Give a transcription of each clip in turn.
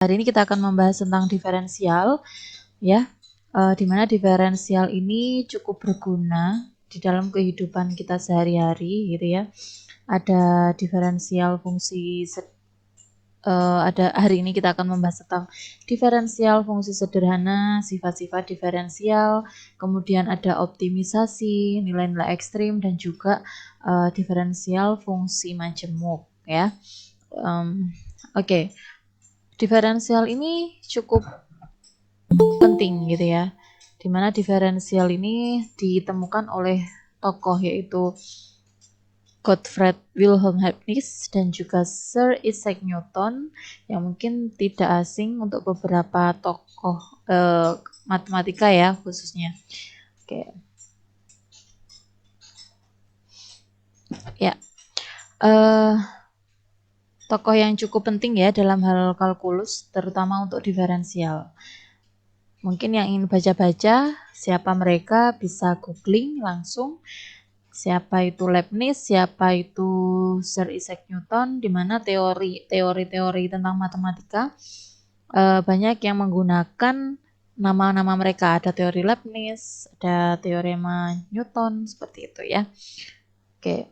Hari ini kita akan membahas tentang diferensial, ya, di mana diferensial ini cukup berguna di dalam kehidupan kita sehari-hari, gitu ya. Ada diferensial fungsi, hari ini kita akan membahas tentang diferensial fungsi sederhana, sifat-sifat diferensial, kemudian ada optimisasi, nilai-nilai ekstrim, dan juga diferensial fungsi majemuk, ya. Oke. Diferensial ini cukup penting gitu ya, dimana diferensial ini ditemukan oleh tokoh yaitu Gottfried Wilhelm Leibniz dan juga Sir Isaac Newton, yang mungkin tidak asing untuk beberapa tokoh matematika ya khususnya. Oke. Ya. Tokoh yang cukup penting ya dalam hal kalkulus, terutama untuk diferensial. Mungkin yang ingin baca-baca siapa mereka bisa googling langsung. Siapa itu Leibniz, siapa itu Sir Isaac Newton, di mana teori-teori tentang matematika banyak yang menggunakan nama-nama mereka. Ada teori Leibniz, ada teorema Newton, seperti itu ya. Oke.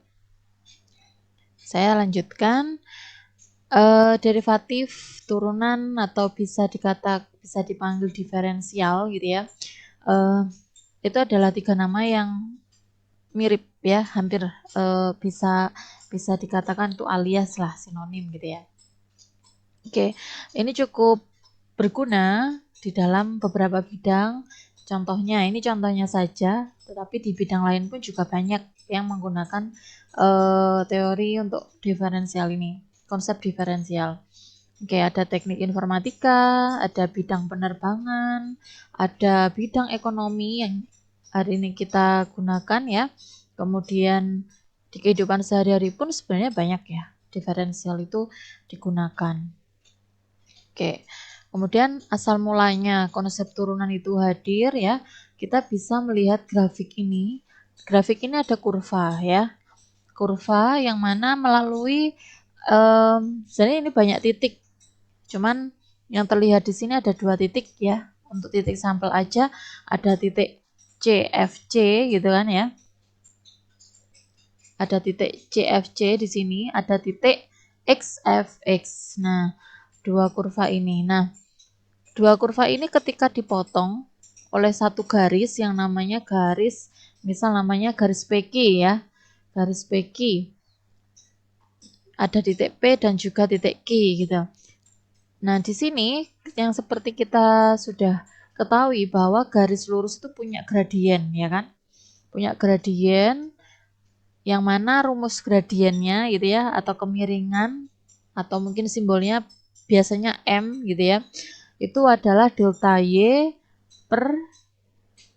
Saya lanjutkan. Derivatif turunan atau bisa dipanggil diferensial gitu ya. Itu adalah 3 nama yang mirip ya, hampir bisa dikatakan itu alias lah, sinonim gitu ya. Oke, ini cukup berguna di dalam beberapa bidang. Contohnya, ini contohnya saja, tetapi di bidang lain pun juga banyak yang menggunakan teori untuk diferensial ini, konsep diferensial. Oke, ada teknik informatika, ada bidang penerbangan, ada bidang ekonomi yang hari ini kita gunakan ya. Kemudian di kehidupan sehari-hari pun sebenarnya banyak ya diferensial itu digunakan. Oke, kemudian asal mulanya konsep turunan itu hadir ya, kita bisa melihat grafik ini. Grafik ini ada kurva ya, kurva yang mana melalui sebenarnya ini banyak titik, cuman yang terlihat di sini ada 2 titik ya. Untuk titik sampel aja ada titik CFC gitu kan ya. Ada titik CFC di sini, ada titik XFX. Nah, 2 kurva ini. Nah, 2 kurva ini ketika dipotong oleh satu garis yang namanya garis, misal namanya garis PQ ya. Garis PQ. Ada titik P dan juga titik Q gitu. Nah, di sini yang seperti kita sudah ketahui bahwa garis lurus itu punya gradien, ya kan? Punya gradien yang mana rumus gradiennya gitu ya, atau kemiringan, atau mungkin simbolnya biasanya M gitu ya. Itu adalah delta Y per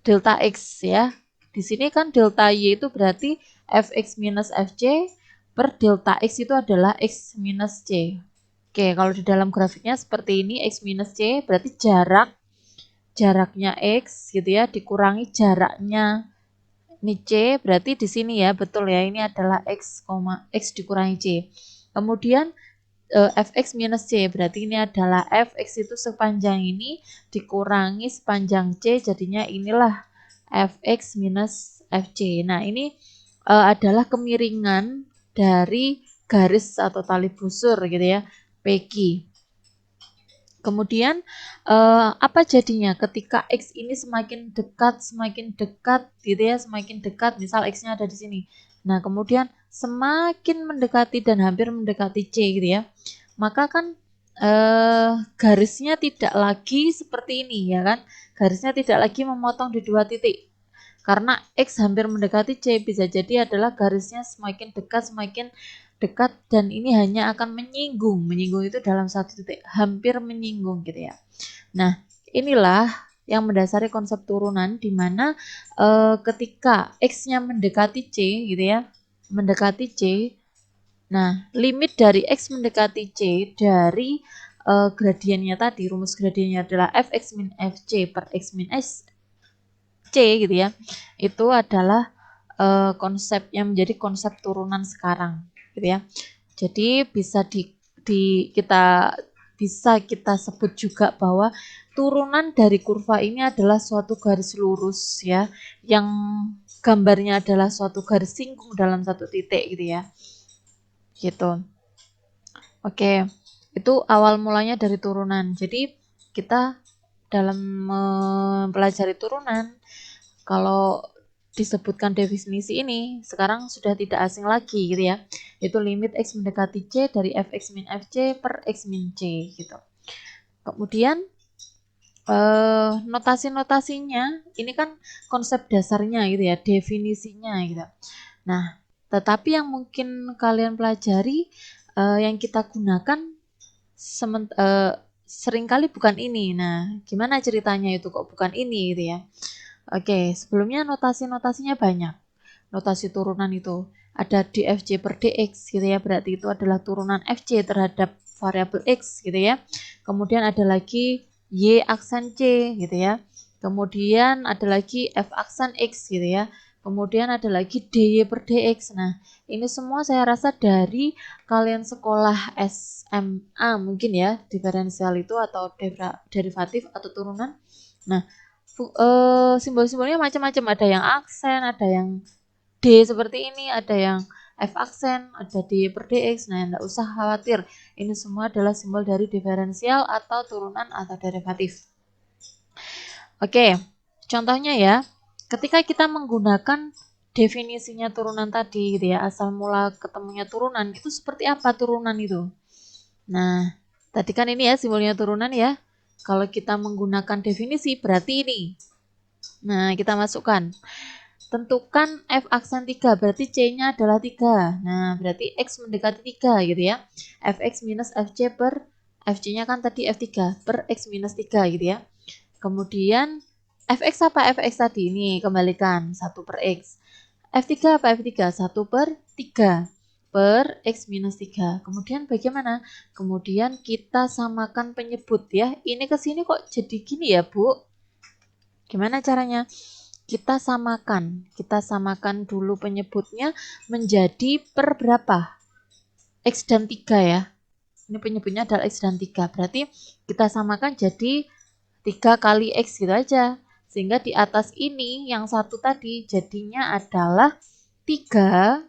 delta X ya. Di sini kan delta Y itu berarti Fx minus Fc per delta X itu adalah X minus C. Oke, kalau di dalam grafiknya seperti ini, X minus C berarti jaraknya X gitu ya, dikurangi jaraknya ini C, berarti di sini ya, betul ya, ini adalah X, X dikurangi C. Kemudian Fx minus C, berarti ini adalah Fx itu sepanjang ini dikurangi sepanjang C, jadinya inilah Fx minus Fc. Nah, ini adalah kemiringan dari garis atau tali busur gitu ya, PQ. Kemudian apa jadinya ketika X ini semakin dekat gitu ya, semakin dekat, misal X-nya ada di sini. Nah, kemudian semakin mendekati dan hampir mendekati C gitu ya. Maka kan garisnya tidak lagi seperti ini ya kan. Garisnya tidak lagi memotong di 2 titik. Karena X hampir mendekati C, bisa jadi adalah garisnya semakin dekat dan ini hanya akan menyinggung itu dalam 1 titik, hampir menyinggung gitu ya. Nah, inilah yang mendasari konsep turunan di mana ketika X-nya mendekati C gitu ya, mendekati C. Nah, limit dari X mendekati C dari gradiennya tadi, rumus gradiennya adalah Fx min Fc per X min S C gitu ya, itu adalah konsep yang menjadi konsep turunan sekarang gitu ya. Jadi bisa kita bisa kita sebut juga bahwa turunan dari kurva ini adalah suatu garis lurus ya, yang gambarnya adalah suatu garis singgung dalam satu titik gitu ya. Gitu. Oke, itu awal mulanya dari turunan. Jadi kita dalam mempelajari turunan, kalau disebutkan definisi ini sekarang sudah tidak asing lagi gitu ya, itu limit x mendekati c dari fx min fc per x min c gitu. Kemudian notasi-notasinya ini kan konsep dasarnya gitu ya, definisinya gitu. Nah, tetapi yang mungkin kalian pelajari yang kita gunakan seringkali bukan ini. Nah, gimana ceritanya itu kok bukan ini gitu ya? Oke, sebelumnya notasi-notasinya banyak. Notasi turunan itu ada dfc per dx gitu ya, berarti itu adalah turunan fc terhadap variabel x gitu ya. Kemudian ada lagi y aksen c gitu ya. Kemudian ada lagi f aksen x gitu ya. Kemudian ada lagi dy per dx. Nah, ini semua saya rasa dari kalian sekolah SMA mungkin ya, diferensial itu atau derivatif atau turunan. Nah, simbol-simbolnya macam-macam, ada yang aksen, ada yang D seperti ini, ada yang F aksen, ada D per DX. Nah, enggak usah khawatir, ini semua adalah simbol dari diferensial atau turunan atau derivatif. Oke, contohnya ya, ketika kita menggunakan definisinya turunan tadi gitu ya, asal mula ketemunya turunan, itu seperti apa turunan itu? Nah, tadi kan ini ya simbolnya turunan ya. Kalau kita menggunakan definisi berarti ini. Nah, kita masukkan. Tentukan F aksen 3, berarti C-nya adalah 3. Nah, berarti X mendekati 3 gitu ya. Fx minus Fc per Fc-nya kan tadi F3 per X minus 3 gitu ya. Kemudian Fx apa Fx tadi? Ini kembalikan 1 per X. F3 apa F3? 1 per 3 per X minus 3. Kemudian bagaimana? Kemudian kita samakan penyebut ya. Ini ke sini kok jadi gini ya, Bu? Gimana caranya? Kita samakan dulu penyebutnya menjadi per berapa? X dan 3 ya. Ini penyebutnya adalah X dan 3. Berarti kita samakan jadi 3 kali X gitu aja. Sehingga di atas ini yang satu tadi jadinya adalah 3.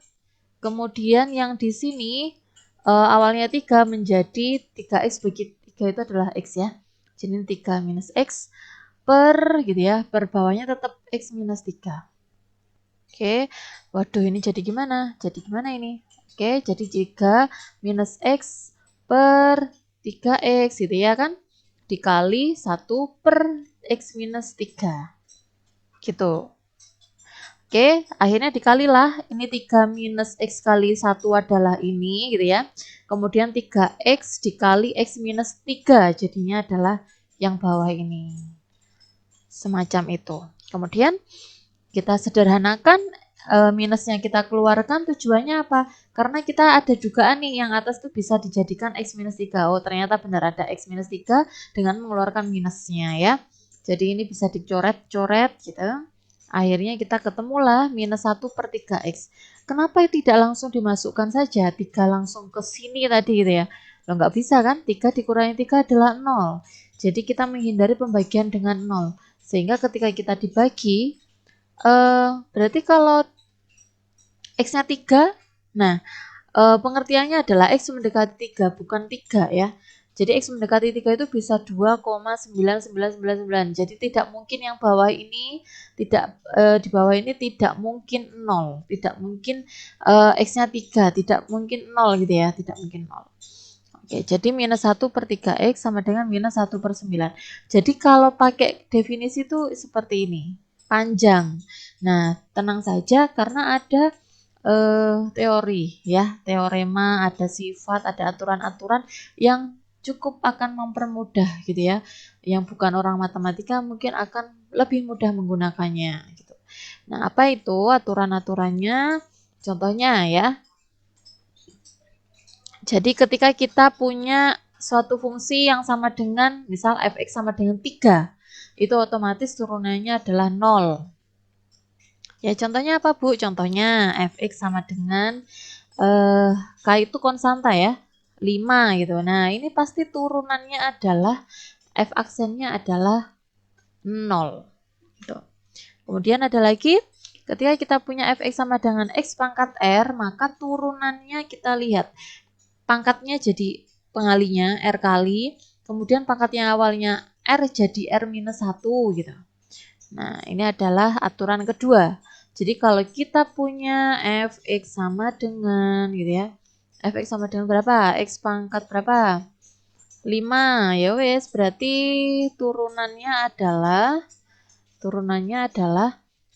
Kemudian yang di sini awalnya 3 menjadi 3X bagi 3 itu adalah X ya. Jadi 3 minus X per gitu ya. Per bawahnya tetap X minus 3. Oke, waduh ini jadi gimana? Jadi gimana ini? Oke, jadi 3 minus X per 3X gitu ya kan? Dikali 1 per X minus 3. Gitu. Oke, akhirnya dikalilah. Ini 3 minus X kali 1 adalah ini gitu ya. Kemudian 3X dikali X minus 3 jadinya adalah yang bawah ini. Semacam itu. Kemudian kita sederhanakan, minusnya kita keluarkan, tujuannya apa? Karena kita ada dugaan nih yang atas tuh bisa dijadikan X minus 3. Oh, ternyata benar ada X minus 3 dengan mengeluarkan minusnya ya. Jadi ini bisa dicoret-coret gitu. Akhirnya kita ketemulah minus 1 per 3X. Kenapa tidak langsung dimasukkan saja 3 langsung ke sini tadi gitu ya? Loh nggak bisa kan? 3 dikurangi 3 adalah 0. Jadi kita menghindari pembagian dengan 0. Sehingga ketika kita dibagi, berarti kalau X-nya 3, nah pengertiannya adalah X mendekati 3, bukan 3 ya. Jadi X mendekati 3 itu bisa 2,9999. Jadi tidak mungkin yang bawah ini tidak di bawah ini tidak mungkin 0, tidak mungkin X-nya 3, tidak mungkin 0 gitu ya, tidak mungkin 0. Oke, jadi minus 1 per 3X sama dengan minus 1 per 9. Jadi kalau pakai definisi itu seperti ini, panjang. Nah, tenang saja karena ada teori ya, teorema, ada sifat, ada aturan-aturan yang cukup akan mempermudah gitu ya. Yang bukan orang matematika mungkin akan lebih mudah menggunakannya gitu. Nah, apa itu aturan-aturannya? Contohnya ya. Jadi ketika kita punya suatu fungsi yang sama dengan misal fx sama dengan 3, itu otomatis turunannya adalah 0. Ya contohnya apa Bu? Contohnya fx sama dengan K itu konstanta ya. 5 gitu. Nah, ini pasti turunannya adalah F aksennya adalah 0. Gitu. Kemudian ada lagi, ketika kita punya Fx sama dengan X pangkat R, maka turunannya kita lihat. Pangkatnya jadi pengalinya R kali, kemudian pangkatnya awalnya R jadi R-1 gitu. Nah, ini adalah aturan kedua. Jadi kalau kita punya Fx sama dengan gitu ya. Fx sama dengan berapa? X pangkat berapa? 5. Ya wes, berarti turunannya adalah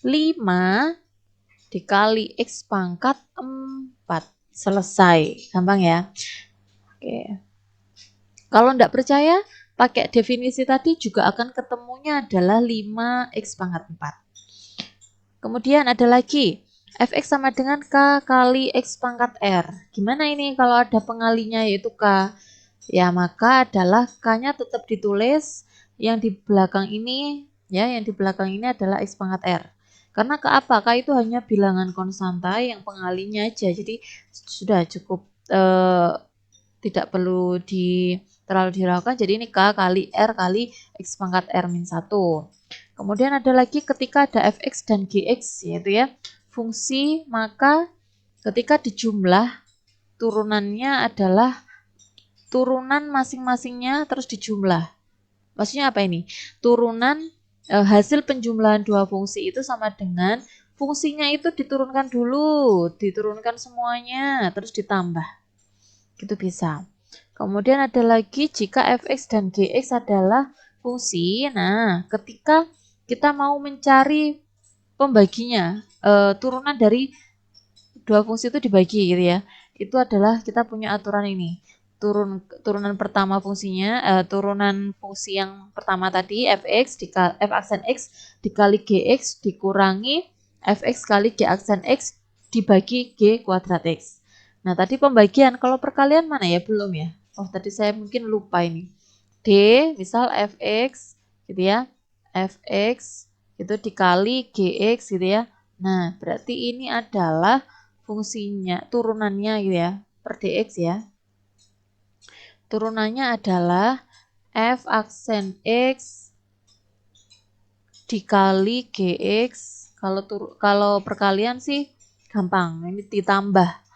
5 dikali X pangkat 4. Selesai. Gampang ya? Oke. Kalau enggak percaya, pakai definisi tadi juga akan ketemunya adalah 5X pangkat 4. Kemudian ada lagi, Fx sama dengan K kali X pangkat R. Gimana ini kalau ada pengalinya yaitu K? Ya, maka adalah K-nya tetap ditulis, yang di belakang ini ya, yang di belakang ini adalah X pangkat R. Karena K apa? K itu hanya bilangan konstanta yang pengalinya aja. Jadi sudah cukup tidak perlu terlalu dihiraukan. Jadi ini K kali R kali X pangkat R-1. Kemudian ada lagi ketika ada Fx dan Gx, yaitu ya fungsi, maka ketika dijumlah turunannya adalah turunan masing-masingnya terus dijumlah. Maksudnya apa ini? Turunan hasil penjumlahan dua fungsi itu sama dengan fungsinya itu diturunkan dulu, diturunkan semuanya, terus ditambah. Gitu bisa. Kemudian ada lagi jika Fx dan Gx adalah fungsi. Nah, ketika kita mau mencari pembaginya, turunan dari dua fungsi itu dibagi gitu ya. Itu adalah kita punya aturan ini. Turunan pertama fungsinya, turunan fungsi yang pertama tadi Fx dikali F aksen X dikali Gx dikurangi Fx kali G aksen X dibagi G kuadrat X. Nah, tadi pembagian, kalau perkalian mana ya? Belum ya? Oh, tadi saya mungkin lupa ini. D, misal Fx gitu ya. Fx itu dikali Gx gitu ya. Nah, berarti ini adalah fungsinya, turunannya gitu ya, per dx ya. Turunannya adalah F aksen X dikali Gx. Kalau perkalian sih gampang, ini ditambah.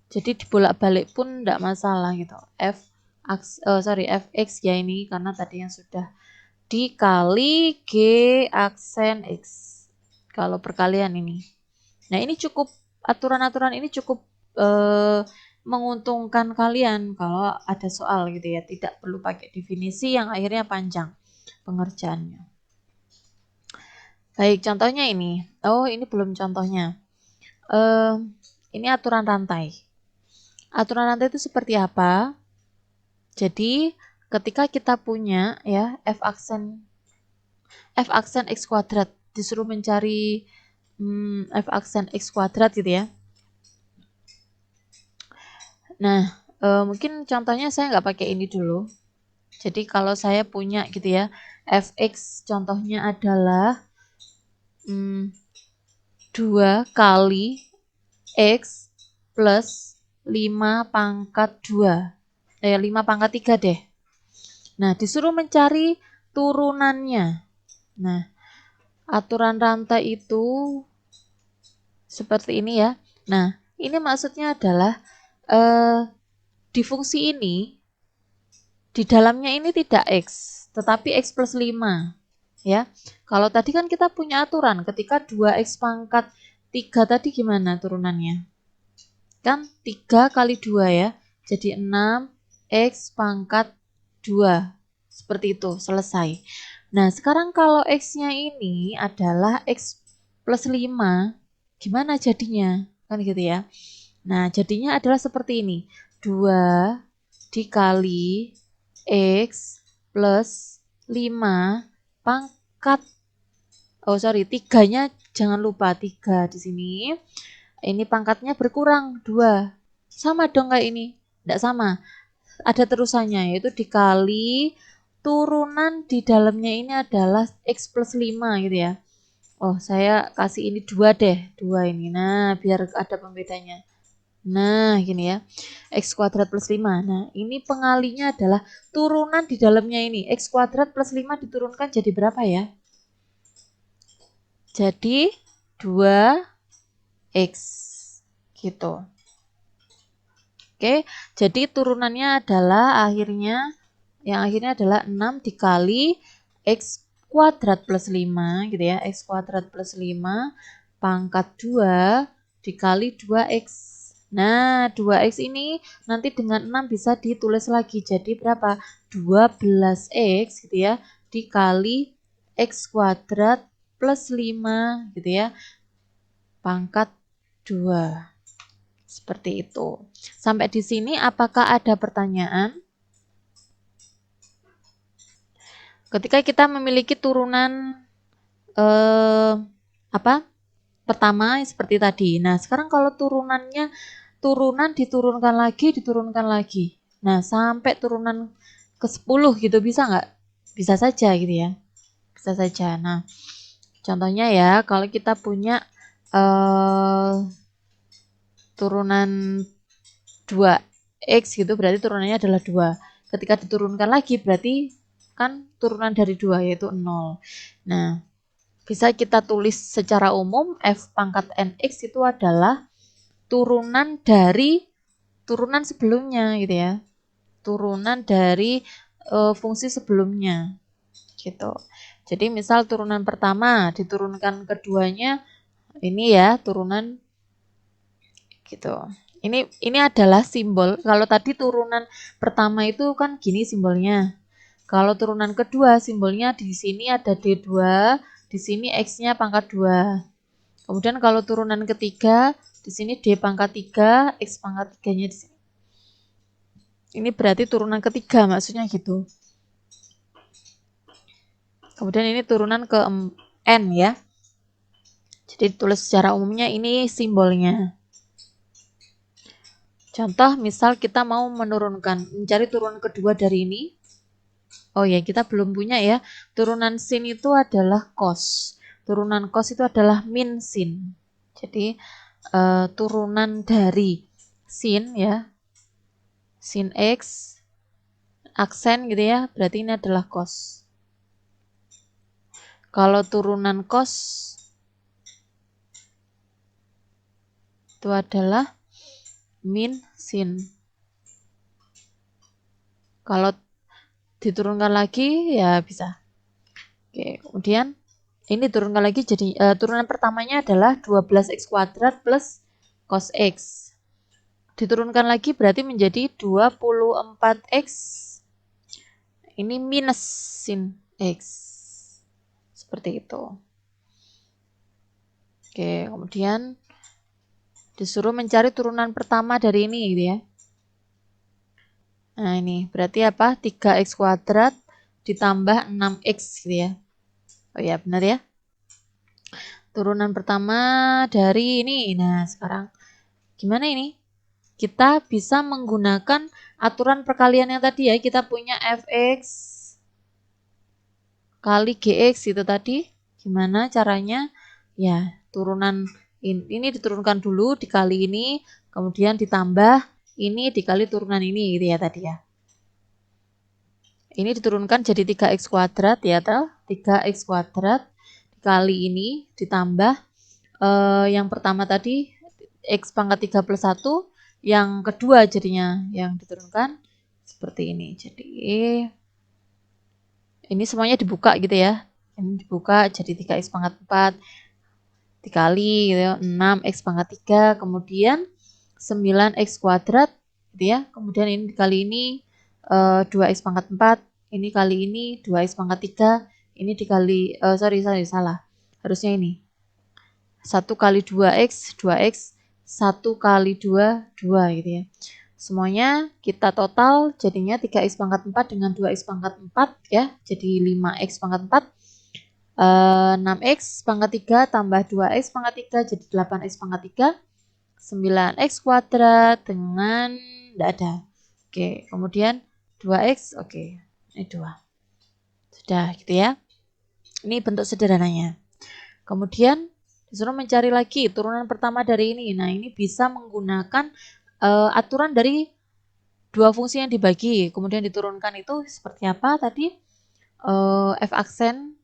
Jadi dibolak-balik pun enggak masalah gitu. Fx ya ini karena tadi yang sudah dikali G aksen X. Kalau perkalian ini. Nah, ini cukup, aturan-aturan ini cukup menguntungkan kalian kalau ada soal gitu ya. Tidak perlu pakai definisi yang akhirnya panjang pengerjaannya. Baik, contohnya ini. Oh, ini belum contohnya. Ini aturan rantai. Aturan rantai itu seperti apa? Jadi, ketika kita punya ya F aksen X kuadrat, disuruh mencari F aksen X kuadrat gitu ya. Nah, mungkin contohnya saya nggak pakai ini dulu. Jadi kalau saya punya gitu ya, Fx contohnya adalah 2 kali X plus 5 pangkat 2. 5 pangkat 3 deh. Nah, disuruh mencari turunannya. Nah, aturan rantai itu seperti ini ya. Nah, ini maksudnya adalah di fungsi ini, di dalamnya ini tidak X, tetapi X plus 5. Ya, kalau tadi kan kita punya aturan, ketika 2X pangkat 3 tadi gimana turunannya? Kan 3 kali 2 ya, jadi 6X pangkat 2. Seperti itu, selesai. Nah, sekarang kalau X-nya ini adalah X plus 5, gimana jadinya? Kan gitu ya. Nah, jadinya adalah seperti ini. 2 dikali X plus 5 pangkat, 3-nya jangan lupa 3 di sini. Ini pangkatnya berkurang 2. Sama dong kayak ini. Tidak sama. Ada terusannya, yaitu dikali turunan di dalamnya ini adalah X plus 5 gitu ya. Oh, saya kasih ini 2 deh. 2 ini. Nah, biar ada pembedanya. Nah, gini ya. X kuadrat plus 5. Nah, ini pengalinya adalah turunan di dalamnya ini. X kuadrat plus 5 diturunkan jadi berapa ya? Jadi 2X. Gitu. Oke, jadi turunannya adalah yang akhirnya adalah 6 dikali X kuadrat plus 5 gitu ya. X kuadrat plus 5 pangkat 2 dikali 2X. Nah, 2X ini nanti dengan 6 bisa ditulis lagi. Jadi berapa? 12X gitu ya, dikali X kuadrat plus 5 gitu ya, pangkat 2. Seperti itu. Sampai di sini apakah ada pertanyaan? Ketika kita memiliki turunan pertama seperti tadi. Nah, sekarang kalau turunan diturunkan lagi. Nah, sampai turunan ke 10 gitu bisa nggak? Bisa saja gitu ya. Bisa saja. Nah, contohnya ya, kalau kita punya turunan 2X gitu, berarti turunannya adalah 2. Ketika diturunkan lagi berarti kan turunan dari 2 yaitu 0. Nah, bisa kita tulis secara umum f pangkat nx itu adalah turunan dari turunan sebelumnya gitu ya. Turunan dari fungsi sebelumnya gitu. Jadi misal turunan pertama diturunkan keduanya ini ya turunan gitu. Ini adalah simbol. Kalau tadi turunan pertama itu kan gini simbolnya. Kalau turunan kedua simbolnya di sini ada D2, di sini X-nya pangkat 2. Kemudian kalau turunan ketiga di sini D pangkat 3, X pangkat 3-nya di sini. Ini berarti turunan ketiga maksudnya gitu. Kemudian ini turunan ke N ya. Jadi ditulis secara umumnya ini simbolnya. Contoh misal kita mau mencari turunan kedua dari ini. Oh ya, kita belum punya ya. Turunan sin itu adalah cos. Turunan cos itu adalah min sin. Jadi turunan dari sin ya. Sin X aksen gitu ya. Berarti ini adalah cos. Kalau turunan cos itu adalah min sin. Kalau diturunkan lagi ya bisa. Oke, kemudian ini turunkan lagi jadi turunan pertamanya adalah 12x kuadrat plus cos x. Diturunkan lagi berarti menjadi 24x. Ini minus sin x. Seperti itu. Oke, kemudian disuruh mencari turunan pertama dari ini gitu ya. Nah, ini berarti apa? 3x kuadrat ditambah 6x gitu ya. Oh ya, benar ya. Turunan pertama dari ini. Nah, sekarang gimana ini? Kita bisa menggunakan aturan perkalian yang tadi ya. Kita punya fx kali gx itu tadi. Gimana caranya? Ya, turunan ini diturunkan dulu dikali ini, kemudian ditambah ini dikali turunan ini gitu ya tadi ya. Ini diturunkan jadi 3x kuadrat ya toh. 3x kuadrat dikali ini ditambah yang pertama tadi x pangkat 3 plus 1, yang kedua jadinya yang diturunkan seperti ini. Jadi ini semuanya dibuka gitu ya. Ini dibuka jadi 3x pangkat 4 dikali gitu ya, 6x pangkat 3, kemudian 9x kuadrat gitu ya. Kemudian ini dikali ini 2x pangkat 4, ini kali ini 2x pangkat 3, ini dikali salah. Harusnya ini 1 kali 2x, 2x, 1 kali 2, 2 gitu ya. Semuanya kita total jadinya 3x pangkat 4 dengan 2x pangkat 4 ya. Jadi 5x pangkat 4. 6x pangkat 3 tambah 2x pangkat 3 jadi 8x pangkat 3. 9x kuadrat dengan tidak ada. Oke, kemudian 2x, oke. Ini 2. Sudah gitu ya. Ini bentuk sederhananya. Kemudian Disuruh mencari lagi turunan pertama dari ini. Nah, ini bisa menggunakan aturan dari dua fungsi yang dibagi. Kemudian diturunkan itu seperti apa tadi? F aksen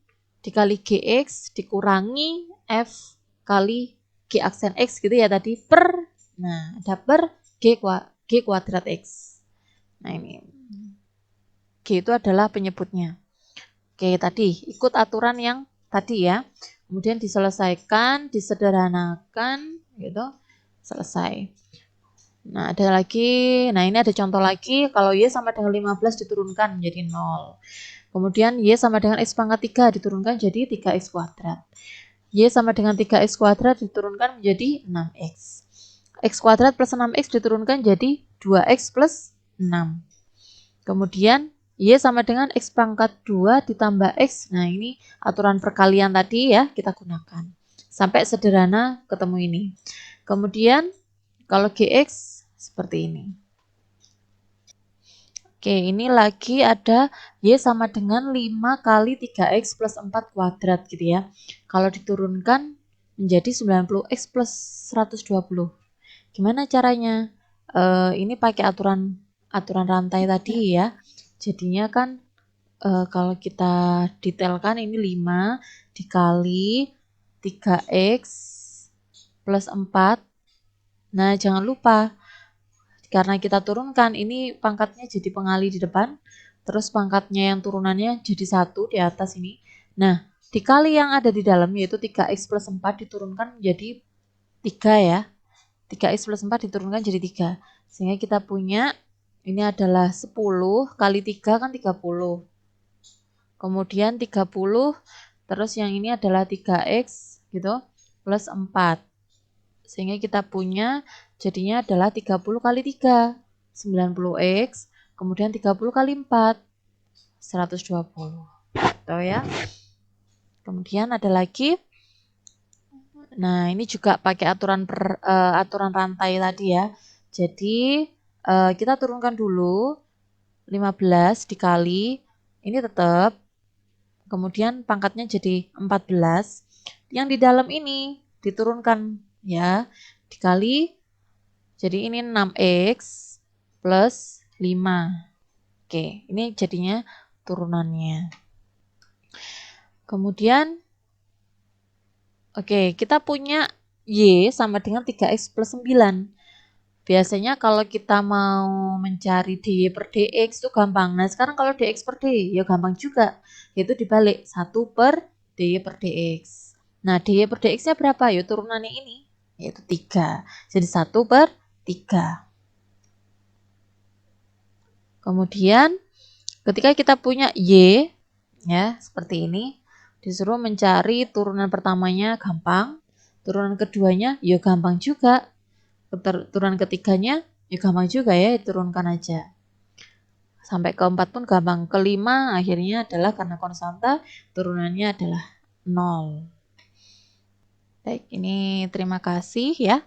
dikali Gx dikurangi F kali G aksen X gitu ya tadi per. Nah, ada per G kuadrat X. Nah, ini. G itu adalah penyebutnya. Oke, tadi ikut aturan yang tadi ya. Kemudian diselesaikan, disederhanakan, gitu. Selesai. Nah, ada lagi. Nah, ini ada contoh lagi. Kalau Y sama dengan 15 diturunkan menjadi 0. Kemudian Y sama dengan X pangkat 3 diturunkan jadi 3X kuadrat. Y sama dengan 3X kuadrat diturunkan menjadi 6X. X kuadrat plus 6X diturunkan jadi 2X plus 6. Kemudian Y sama dengan X pangkat 2 ditambah X. Nah, ini aturan perkalian tadi ya, kita gunakan. Sampai sederhana ketemu ini. Kemudian, kalau Gx seperti ini. Oke, ini lagi ada Y sama dengan 5 kali 3X plus 4 kuadrat gitu ya. Kalau diturunkan menjadi 90X plus 120. Gimana caranya? Ini pakai aturan rantai tadi ya. Jadinya kan kalau kita detailkan ini 5 dikali 3X plus 4. Nah, jangan lupa karena kita turunkan ini pangkatnya jadi pengali di depan, terus pangkatnya yang turunannya jadi 1 di atas ini. Nah, dikali yang ada di dalam yaitu 3X plus 4 diturunkan menjadi 3 ya. 3X plus 4 diturunkan jadi 3. Sehingga kita punya ini adalah 10 kali 3 kan 30. Kemudian 30, terus yang ini adalah 3X gitu, plus 4. Sehingga kita punya jadinya adalah 30 kali 3, 90X, kemudian 30 kali 4, 120. Tuh ya. Kemudian ada lagi. Nah, ini juga pakai aturan rantai tadi ya. Jadi, kita turunkan dulu 15 dikali ini tetap. Kemudian pangkatnya jadi 14. Yang di dalam ini diturunkan ya, dikali jadi ini 6X plus 5. Oke, ini jadinya turunannya. Kemudian oke, kita punya Y sama dengan 3X plus 9. Biasanya kalau kita mau mencari dy per dx itu gampang. Nah, sekarang kalau dx per dy ya gampang juga. Yaitu dibalik 1 per dy per dx. Nah, dy per dx-nya berapa? Ya turunannya ini, yaitu 3. Jadi 1 per 3. Kemudian ketika kita punya y ya seperti ini, disuruh mencari turunan pertamanya gampang, turunan keduanya ya gampang juga. Turunan ketiganya ya gampang juga ya, diturunkan aja. Sampai keempat pun gampang. Kelima akhirnya adalah karena konstanta, turunannya adalah 0. Baik, ini terima kasih ya.